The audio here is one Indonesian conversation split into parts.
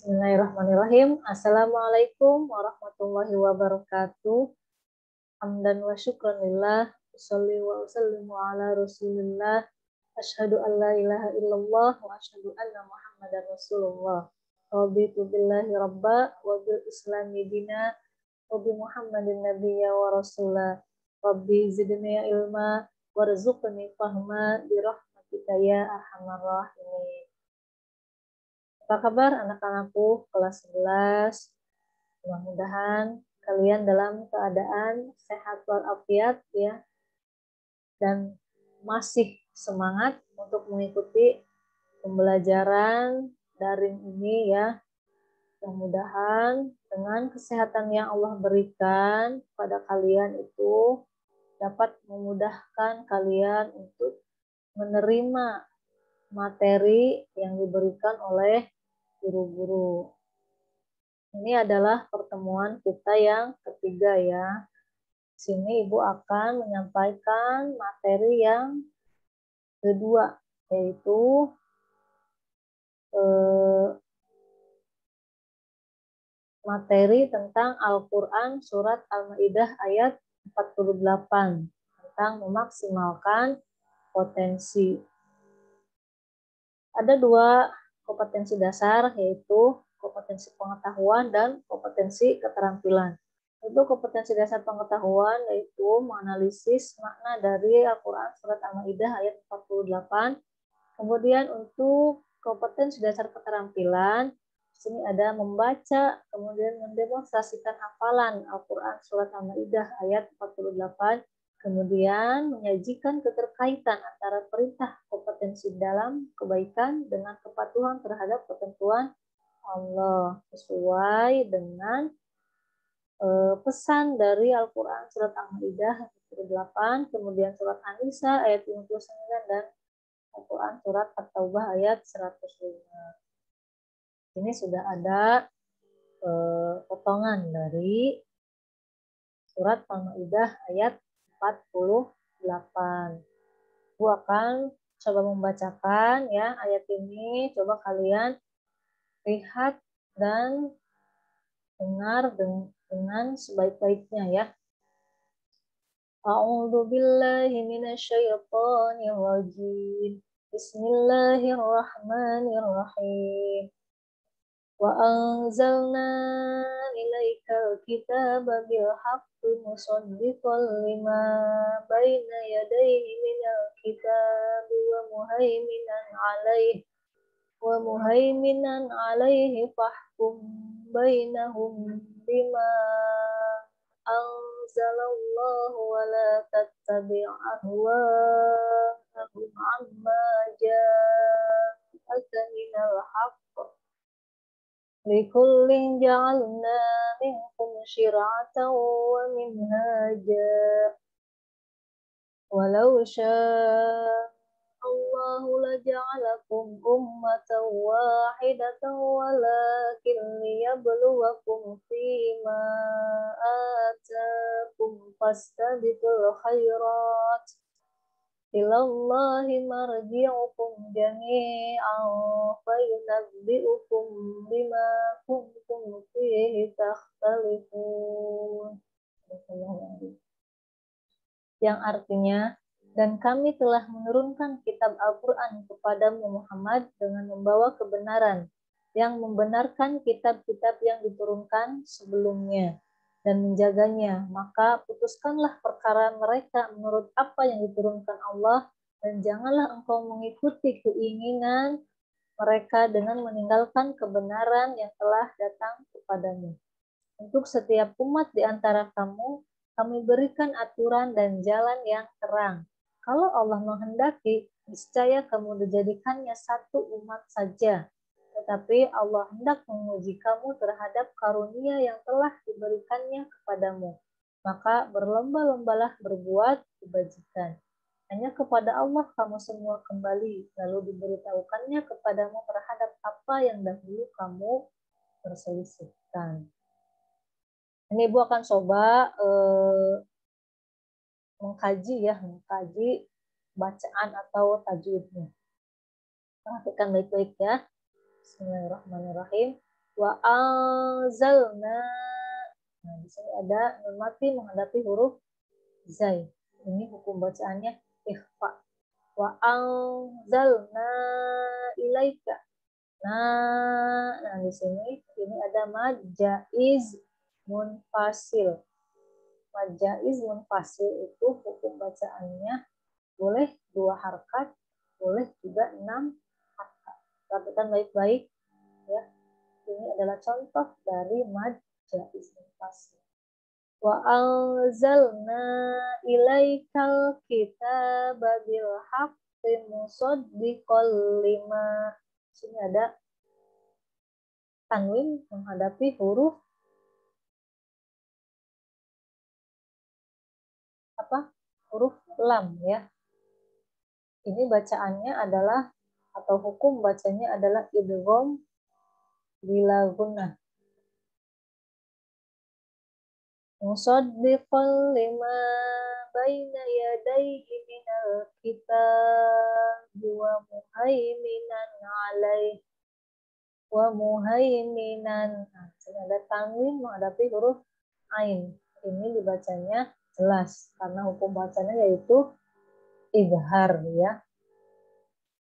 Bismillahirrahmanirrahim. Assalamualaikum warahmatullahi wabarakatuh. Hamdan wa syukranillah. Usolli wa usallimu ala rasulillah. Asyhadu an la ilaha illallah wa asyhadu anna muhammadan rasulullah. Raditu billahi rabba wa bil islami dina wa bi muhammadin nabiyya wa rasulah. Rabbi zidni ilma warzuqni fahma bi rahmatika ya arhamar rahimin. Apa kabar anak-anakku kelas 11? Mudah-mudahan kalian dalam keadaan sehat walafiat ya, dan masih semangat untuk mengikuti pembelajaran daring ini ya. Mudah-mudahan dengan kesehatan yang Allah berikan pada kalian itu dapat memudahkan kalian untuk menerima materi yang diberikan oleh guru-guru. Ini adalah pertemuan kita yang ketiga ya. Sini Ibu akan menyampaikan materi yang kedua, yaitu materi tentang Al-Quran Surat Al-Ma'idah ayat 48, tentang memaksimalkan potensi. Ada dua kompetensi dasar, yaitu kompetensi pengetahuan dan kompetensi keterampilan. Untuk kompetensi dasar pengetahuan yaitu menganalisis makna dari Al-Quran Surat Al-Ma'idah ayat 48. Kemudian untuk kompetensi dasar keterampilan, di sini ada membaca, kemudian mendemonstrasikan hafalan Al-Quran Surat Al-Ma'idah ayat 48, kemudian menyajikan keterkaitan antara perintah kompetensi dalam kebaikan dengan kepatuhan terhadap ketentuan Allah sesuai dengan pesan dari Al-Quran Surat Al-Ma'idah ayat 48, kemudian Surat An-Nisa ayat 59, dan Al-Quran Surat At-Taubah ayat 105. Ini sudah ada potongan dari Surat Al-Ma'idah ayat 48. Aku akan coba membacakan ya ayat ini. Coba kalian lihat dan dengar dengan sebaik-baiknya ya. A'udzu billahi minasyaitonir rajim. Bismillahirrahmanirrahim. Wa anzalna ilaikal kitaba bil haqqi musaddiqan lima baina yadayhi minal kitabi wa muhaiminan alaihi fahkum bainahum bima anzalallahu wa la tattabi' ahwa'ahum amma ja'aka minal haqq likullin ja'alna minkum syir'atan wa minhaja walau syaa Allahu laja'alakum ummatan wahidatan walakin liyabluwakum fima atakum fastabiqul khairat ilallahi marji'ukum jami'an fayunabbi'ukum bima kuntum fihi takhtalifun. Yang artinya, dan kami telah menurunkan kitab Al-Quran kepadamu Muhammad dengan membawa kebenaran yang membenarkan kitab-kitab yang diturunkan sebelumnya dan menjaganya. Maka putuskanlah perkara mereka menurut apa yang diturunkan Allah, dan janganlah engkau mengikuti keinginan mereka dengan meninggalkan kebenaran yang telah datang kepadamu. Untuk setiap umat di antara kamu, kami berikan aturan dan jalan yang terang. Kalau Allah menghendaki, niscaya kamu dijadikannya satu umat saja. Tetapi Allah hendak menguji kamu terhadap karunia yang telah diberikannya kepadamu. Maka berlomba-lombalah berbuat kebajikan. Hanya kepada Allah kamu semua kembali, lalu diberitahukannya kepadamu terhadap apa yang dahulu kamu perselisihkan. Ini Ibu akan coba mengkaji bacaan atau tajwidnya. Perhatikan baik-baik ya. Bismillahirrahmanirrahim. Wa anzalna. Nah, di sini ada nun mati menghadapi huruf zai. Ini hukum bacaannya ikhfa. Wa anzalna ilaika. Nah, di sini ini ada mad jaiz munfasil. Mad jaiz munfasil itu hukum bacaannya boleh 2 harkat, boleh juga 6 harkat. Perhatikan baik-baik ya. Ini adalah contoh dari mad jaiz munfasil. Wa anzalna ilaikal kitaba bil haqqi musaddiqal lima. Sini ada tanwin menghadapi huruf apa? Huruf lam ya. Ini bacaannya adalah atau hukum bacanya adalah idgham bila gunnah. Musaddiqan lima baina yadayhi minal kitab wa muhaiminan alaih wa muhaiminan. Nah, ada tanwin menghadapi huruf ain. Ini dibacanya jelas karena hukum bacanya yaitu izhar ya.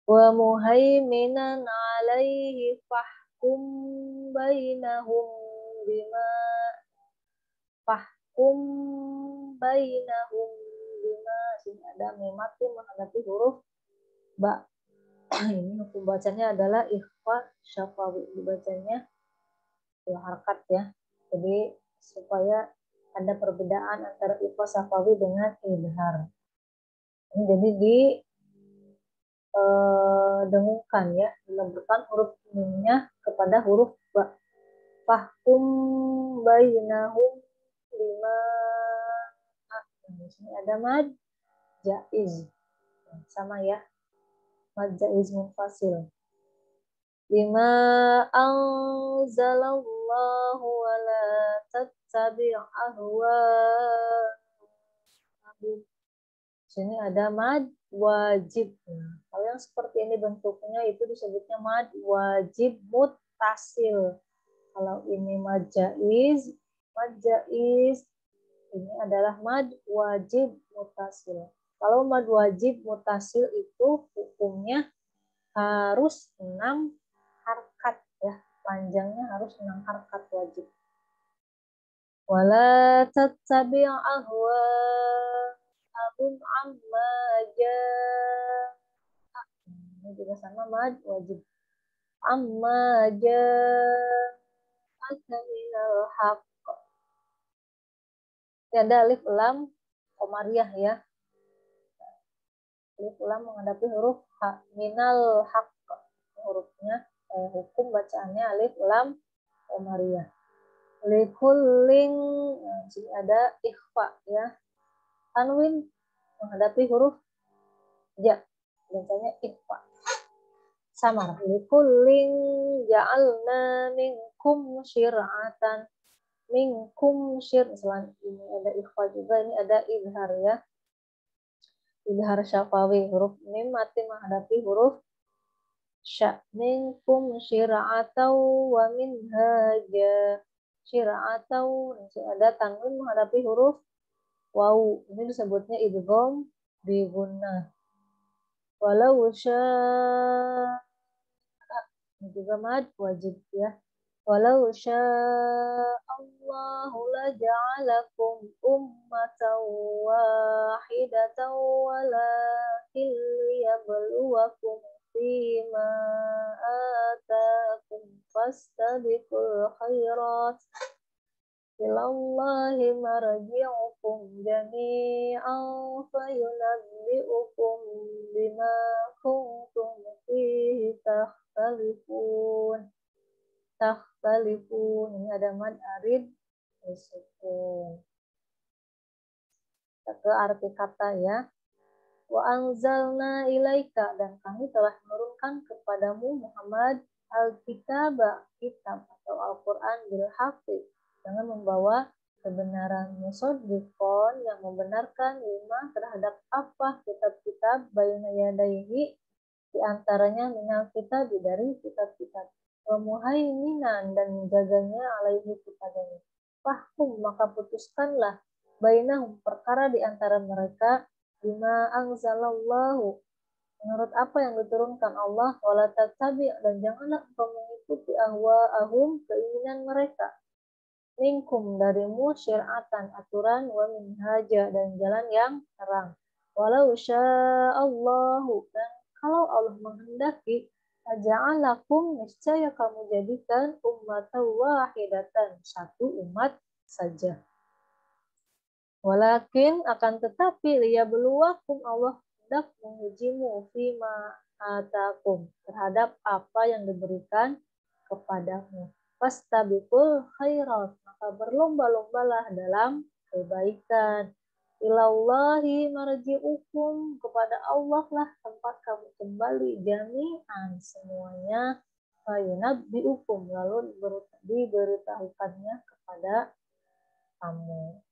Wa muhaiminan alaihi fahkum bainahum bima fahkum bainahum bima. Sini ada memati menghadapi huruf ba. Ini hukum bacanya adalah ikhfa syafawi, dibacanya 2 harkat ya. Jadi supaya ada perbedaan antara ikhfa syafawi dengan izhar. Ini jadi di dengungkan ya, dilembutkan huruf mimnya kepada huruf ba. Fahkum bainahum bima. Di sini ada mad jaiz. Sama ya. Mad jaiz munfasil. Bima anzalallahu wa la tattabi' ahwa. Sini ada mad wajib. Nah, kalau yang seperti ini bentuknya itu disebutnya mad wajib muttasil. Kalau ini mad jaiz ini adalah mad wajib muttasil. Kalau mad wajib muttasil itu hukumnya harus 6 harkat ya. Panjangnya harus 6 harkat wajib. Wala tattabi' ahwa abun amma ja'a. Ini juga sama mad wajib. Amma ja'aka minal haqq. Ini ada alif lam komariah ya. Alif lam menghadapi huruf ha. Minal haqq. Hurufnya hukum bacaannya alif lam komariah. Likulling, nah, sini ada ikhfa ya. Tanwin menghadapi huruf ja, bacanya ikhfa. Sama. Likulling ja'alna minkum syir'atan. Minkum selain ini ada ikhfa juga, ini ada izhar ya. Izhar syafawi, huruf mim mati menghadapi huruf sya. Minkum syir'atau wa minhaja. Syir'atau, ada tanwin menghadapi huruf waw. Ini disebutnya idgham bi gunnah. Walau syaa, ini juga mad wajib ya. Walau sya'allahu laja'alakum ummatan wahidatan walakin liyabluwakum fima atakum fastabiqul khairat. Ilallahi marji'ukum jami'an fayunabbi'ukum bima kuntum fihi takhtalifun. Ini ada mad arid disukun. Kita ke arti kata ya. Wa anzalna ilaika, dan kami telah menurunkan kepadamu Muhammad al-kitaba, kitab atau Al-Quran bil haqqi, dengan membawa kebenaran, musaddiqon, yang membenarkan lima terhadap apa kitab-kitab baina yadaihi, di antaranya minal kitab, dari kitab-kitab, wa muhaiminan dan menjaganya alaihi kepadanya. Fahkum maka putuskanlah bainahum perkara di antara mereka bima anzalallahu menurut apa yang diturunkan Allah, wala tattabi' dan janganlah engkau mengikuti ahwa'ahum keinginan mereka. Minkum darimu syir'atan aturan wa minhaja dan jalan yang terang. Walau sya'allahu dan kalau Allah menghendaki aja'alakum niscaya kamu jadikan ummatan wahidatan satu umat saja. Walakin akan tetapi liyabluwakum Allah hendak mengujimu fima atakum terhadap apa yang diberikan kepadamu. Fastabiqul khairat maka berlomba-lombalah dalam kebaikan. Ilallahi marji'ukum kepada Allah lah tempat kamu kembali jami'an semuanya. Fayunabbi'ukum lalu diberitahukannya kepada kamu.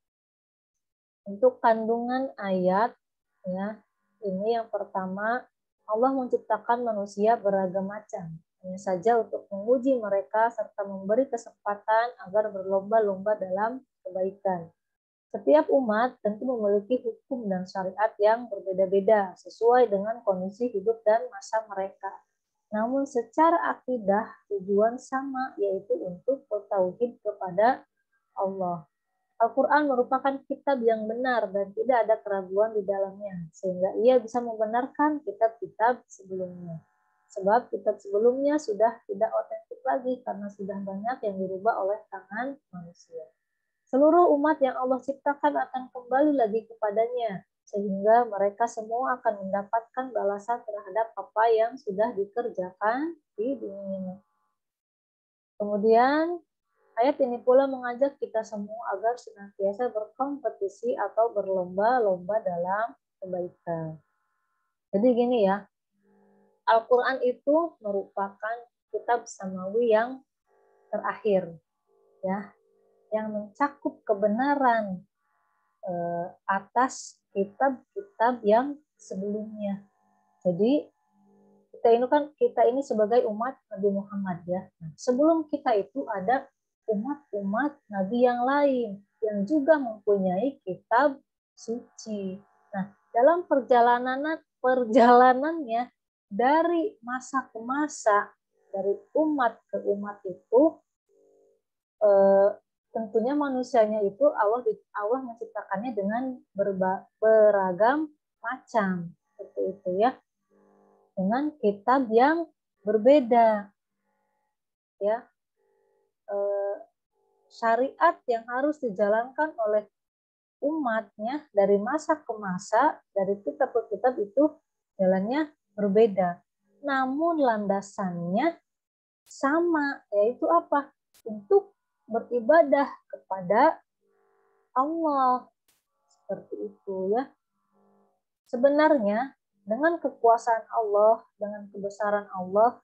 Untuk kandungan ayat ya, ini yang pertama Allah menciptakan manusia beragam macam. Hanya saja untuk menguji mereka serta memberi kesempatan agar berlomba-lomba dalam kebaikan. Setiap umat tentu memiliki hukum dan syariat yang berbeda-beda sesuai dengan kondisi hidup dan masa mereka. Namun secara akidah tujuan sama yaitu untuk bertauhid kepada Allah. Al-Quran merupakan kitab yang benar dan tidak ada keraguan di dalamnya, sehingga ia bisa membenarkan kitab-kitab sebelumnya. Sebab kitab sebelumnya sudah tidak otentik lagi karena sudah banyak yang dirubah oleh tangan manusia. Seluruh umat yang Allah ciptakan akan kembali lagi kepadanya, sehingga mereka semua akan mendapatkan balasan terhadap apa yang sudah dikerjakan di dunia. Kemudian, ayat ini pula mengajak kita semua agar senantiasa berkompetisi atau berlomba-lomba dalam kebaikan. Jadi gini ya, Al-Quran itu merupakan kitab samawi yang terakhir, ya, yang mencakup kebenaran atas kitab-kitab yang sebelumnya. Jadi kita ini sebagai umat Nabi Muhammad ya. Sebelum kita itu ada umat-umat Nabi yang lain yang juga mempunyai kitab suci. Nah, dalam perjalanannya dari masa ke masa, dari umat ke umat itu, tentunya manusianya itu Allah menciptakannya dengan beragam macam, seperti itu ya, dengan kitab yang berbeda, ya. Syariat yang harus dijalankan oleh umatnya dari masa ke masa, dari kitab ke kitab itu jalannya berbeda. Namun landasannya sama, yaitu apa? Untuk beribadah kepada Allah. Seperti itu ya. Sebenarnya dengan kekuasaan Allah, dengan kebesaran Allah,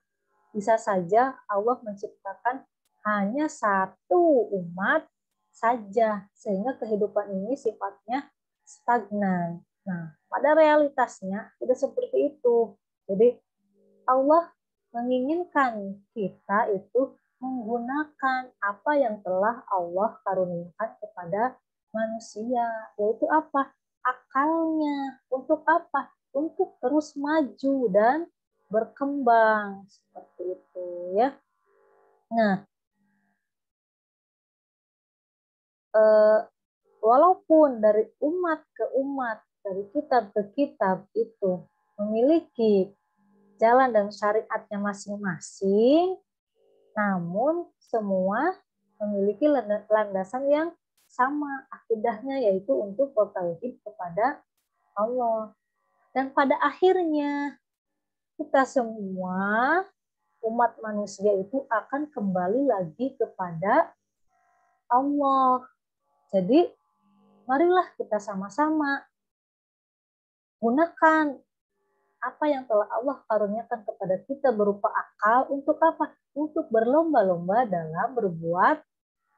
bisa saja Allah menciptakan hanya satu umat saja, sehingga kehidupan ini sifatnya stagnan. Nah, pada realitasnya tidak seperti itu. Jadi Allah menginginkan kita itu menggunakan apa yang telah Allah karuniakan kepada manusia, yaitu apa? Akalnya. Untuk apa? Untuk terus maju dan berkembang, seperti itu ya. Nah, walaupun dari umat ke umat, dari kitab ke kitab itu memiliki jalan dan syariatnya masing-masing, namun semua memiliki landasan yang sama akidahnya, yaitu untuk bertauhid kepada Allah. Dan pada akhirnya kita semua umat manusia itu akan kembali lagi kepada Allah. Jadi marilah kita sama-sama gunakan apa yang telah Allah karuniakan kepada kita berupa akal untuk apa? Untuk berlomba-lomba dalam berbuat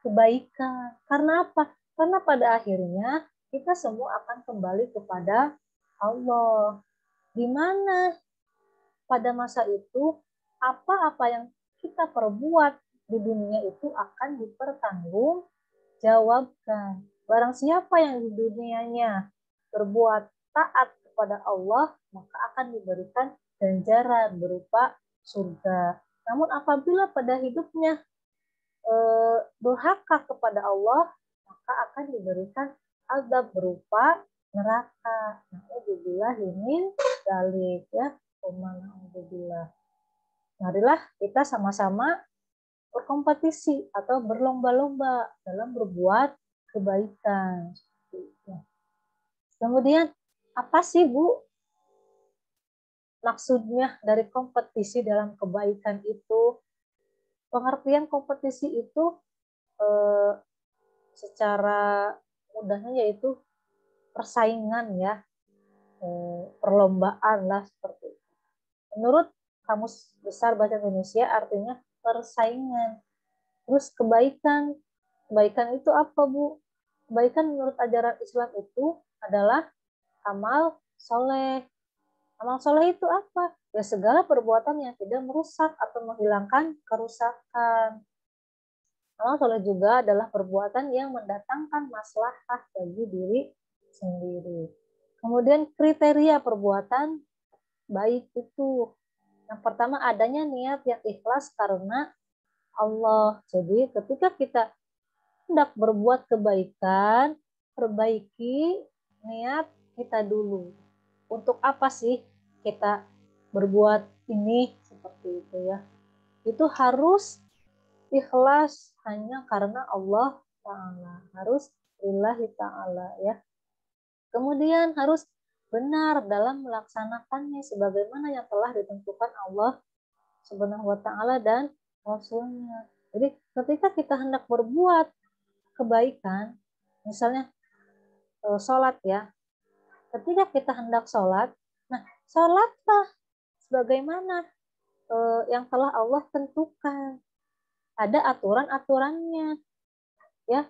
kebaikan. Karena apa? Karena pada akhirnya kita semua akan kembali kepada Allah. Di mana pada masa itu apa-apa yang kita perbuat di dunia itu akan dipertanggungjawabkan. Barang siapa yang di dunianya berbuat taat kepada Allah, maka akan diberikan ganjaran berupa surga. Namun apabila pada hidupnya durhaka kepada Allah, maka akan diberikan azab berupa neraka. Na'udzubillah min dzalik ya. Na'udzubillah. Marilah kita sama-sama berkompetisi atau berlomba-lomba dalam berbuat kebaikan. Kemudian apa sih Bu maksudnya dari kompetisi dalam kebaikan itu? Pengertian kompetisi itu secara mudahnya yaitu persaingan ya, perlombaan lah seperti itu. Menurut Kamus Besar Bahasa Indonesia artinya persaingan. Terus kebaikan itu apa Bu? Kebaikan menurut ajaran Islam itu adalah amal soleh. Amal soleh itu apa? Ya segala perbuatan yang tidak merusak atau menghilangkan kerusakan. Amal soleh juga adalah perbuatan yang mendatangkan maslahah bagi diri sendiri. Kemudian kriteria perbuatan baik itu. Yang pertama adanya niat yang ikhlas karena Allah. Jadi ketika kita hendak berbuat kebaikan, perbaiki niat kita dulu. Untuk apa sih kita berbuat ini seperti itu ya? Itu harus ikhlas hanya karena Allah Ta'ala. Harus lillahi Ta'ala ya. Kemudian harus benar dalam melaksanakannya sebagaimana yang telah ditentukan Allah Subhanahu wa Ta'ala dan Rasulnya. Jadi ketika kita hendak berbuat kebaikan, misalnya sholat ya, ketika kita hendak sholat, nah sholatlah sebagaimana yang telah Allah tentukan. Ada aturan-aturannya, ya.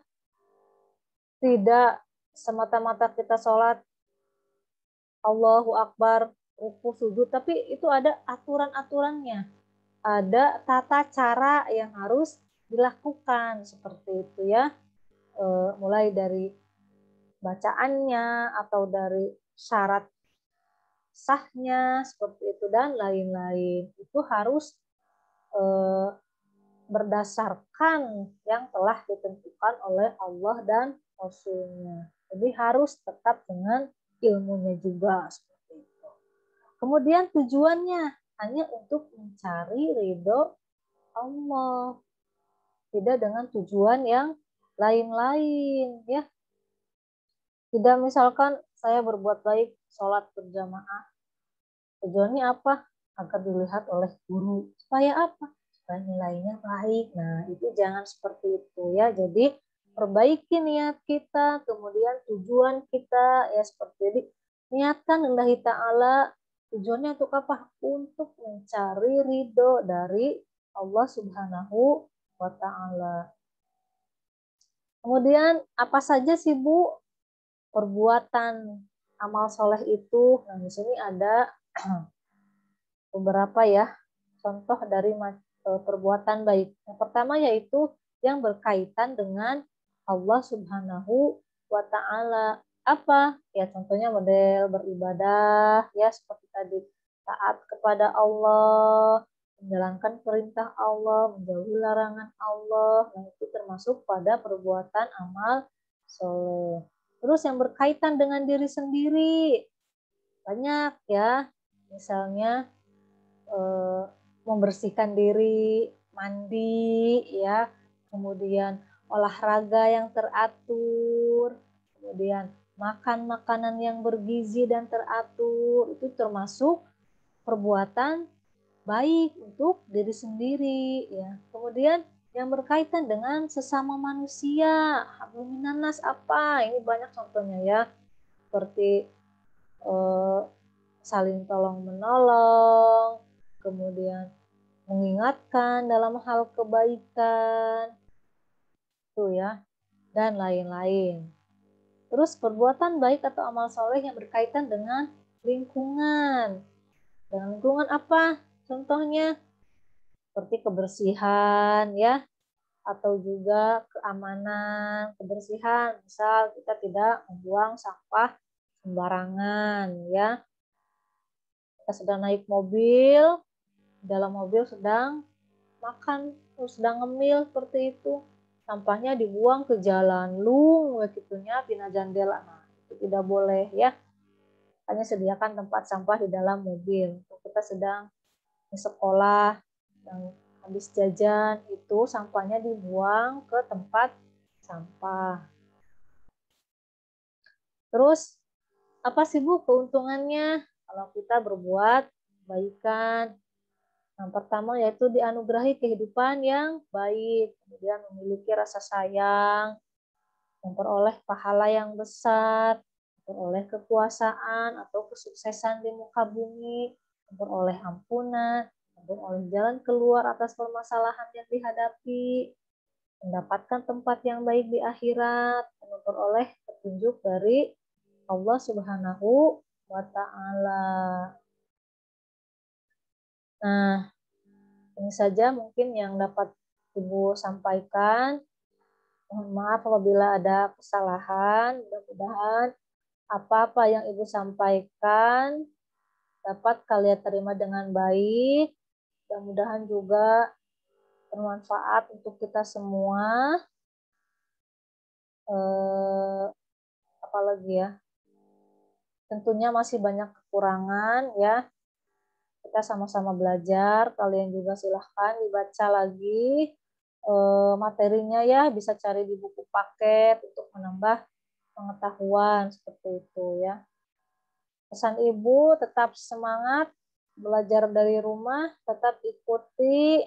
Tidak semata-mata kita sholat Allahu Akbar, ruku, sujud, tapi itu ada aturan-aturannya. Ada tata cara yang harus dilakukan seperti itu ya. Mulai dari bacaannya atau dari syarat sahnya seperti itu dan lain-lain. Itu harus berdasarkan yang telah ditentukan oleh Allah dan Rasulnya. Jadi harus tetap dengan ilmunya juga seperti itu. Kemudian tujuannya hanya untuk mencari ridho Allah, tidak dengan tujuan yang lain-lain ya. Tidak misalkan saya berbuat baik sholat berjamaah, tujuannya apa? Agar dilihat oleh guru. Supaya apa? Supaya nilainya baik. Nah itu jangan seperti itu ya. Jadi perbaiki niat kita, kemudian tujuan kita ya seperti ini. Niatkan lillahi ta'ala, tujuannya untuk apa? Untuk mencari ridho dari Allah Subhanahu wa Ta'ala. Kemudian apa saja sih Bu perbuatan amal soleh itu? Nah di sini ada beberapa ya contoh dari perbuatan baik. Yang pertama yaitu yang berkaitan dengan Allah Subhanahu wa Ta'ala. Apa? Ya contohnya model beribadah ya seperti tadi, taat kepada Allah, menjalankan perintah Allah, menjauhi larangan Allah. Nah itu termasuk pada perbuatan amal soleh. Terus yang berkaitan dengan diri sendiri banyak ya, misalnya membersihkan diri, mandi ya, kemudian olahraga yang teratur, kemudian makan makanan yang bergizi dan teratur, itu termasuk perbuatan baik untuk diri sendiri ya. Kemudian yang berkaitan dengan sesama manusia, hablum minannas apa? Ini banyak contohnya ya. Seperti saling tolong menolong, kemudian mengingatkan dalam hal kebaikan, itu ya, dan lain-lain. Terus perbuatan baik atau amal soleh yang berkaitan dengan lingkungan. Dengan lingkungan apa? Contohnya seperti kebersihan ya, atau juga keamanan, kebersihan. Misal kita tidak membuang sampah sembarangan ya. Kita sedang naik mobil, dalam mobil sedang makan, sedang ngemil seperti itu. Sampahnya dibuang ke jalan lung begitunya pina jandela. Nah, itu tidak boleh ya. Hanya sediakan tempat sampah di dalam mobil. Kita sedang di sekolah yang habis jajan itu sampahnya dibuang ke tempat sampah. Terus apa sih Bu keuntungannya kalau kita berbuat kebaikan? Yang pertama yaitu dianugerahi kehidupan yang baik, kemudian memiliki rasa sayang, memperoleh pahala yang besar, memperoleh kekuasaan atau kesuksesan di muka bumi, memperoleh ampunan, memperoleh jalan keluar atas permasalahan yang dihadapi, mendapatkan tempat yang baik di akhirat, dan memperoleh petunjuk dari Allah Subhanahu wa Ta'ala. Nah, ini saja mungkin yang dapat Ibu sampaikan. Mohon maaf apabila ada kesalahan. Mudah-mudahan apa-apa yang Ibu sampaikan dapat kalian terima dengan baik. Mudah-mudahan juga bermanfaat untuk kita semua. Apalagi ya, tentunya masih banyak kekurangan ya. Kita sama-sama belajar. Kalian juga silahkan dibaca lagi materinya ya. Bisa cari di buku paket untuk menambah pengetahuan seperti itu ya. Pesan Ibu tetap semangat belajar dari rumah, tetap ikuti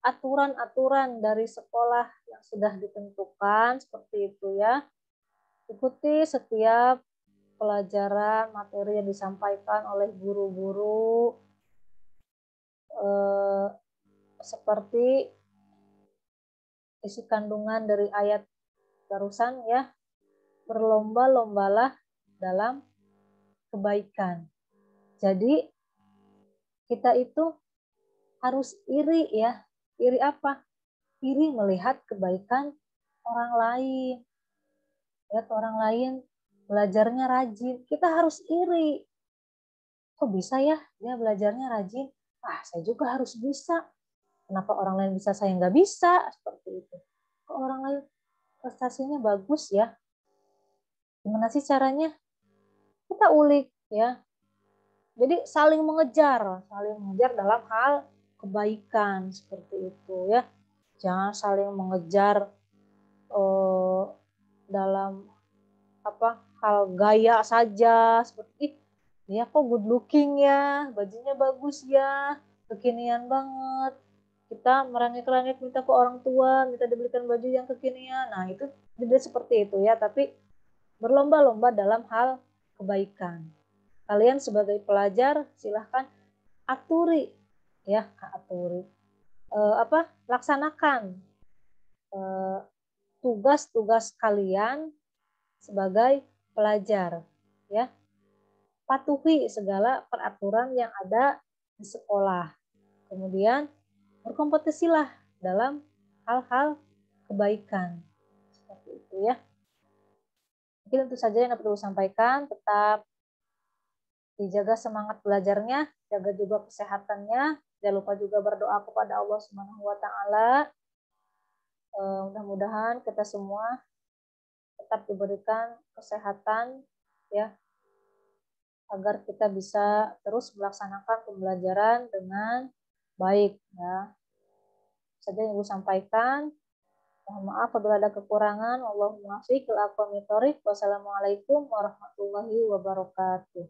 aturan-aturan dari sekolah yang sudah ditentukan seperti itu ya. Ikuti setiap pelajaran materi yang disampaikan oleh guru-guru seperti isi kandungan dari ayat barusan ya. Berlomba-lombalah dalam kebaikan. Jadi kita itu harus iri ya. Iri apa? Iri melihat kebaikan orang lain. Lihat orang lain belajarnya rajin. Kita harus iri. Kok bisa ya dia belajarnya rajin? Saya juga harus bisa. Kenapa orang lain bisa, saya nggak bisa? Seperti itu. Kok orang lain prestasinya bagus ya? Gimana sih caranya? Kita ulik ya. Jadi saling mengejar dalam hal kebaikan seperti itu ya. Jangan saling mengejar dalam hal gaya saja seperti dia kok good looking ya, bajunya bagus ya, kekinian banget. Kita merangik-rangik minta ke orang tua, minta dibelikan baju yang kekinian. Nah, itu tidak seperti itu ya, tapi berlomba-lomba dalam hal kebaikan. Kalian sebagai pelajar silahkan aturi ya, laksanakan tugas-tugas kalian sebagai pelajar ya. Patuhi segala peraturan yang ada di sekolah. Kemudian berkompetisilah dalam hal-hal kebaikan. Seperti itu ya. Mungkin itu saja yang dapat saya sampaikan. Tetap dijaga semangat belajarnya, jaga juga kesehatannya. Jangan lupa juga berdoa kepada Allah Subhanahu wa Ta'ala. Mudah-mudahan kita semua tetap diberikan kesehatan ya, agar kita bisa terus melaksanakan pembelajaran dengan baik ya. Saja yang Ibu sampaikan. Mohon maaf apabila ada kekurangan. Allahumma muwaffiq ila aqwamit thoriq. Wassalamualaikum warahmatullahi wabarakatuh.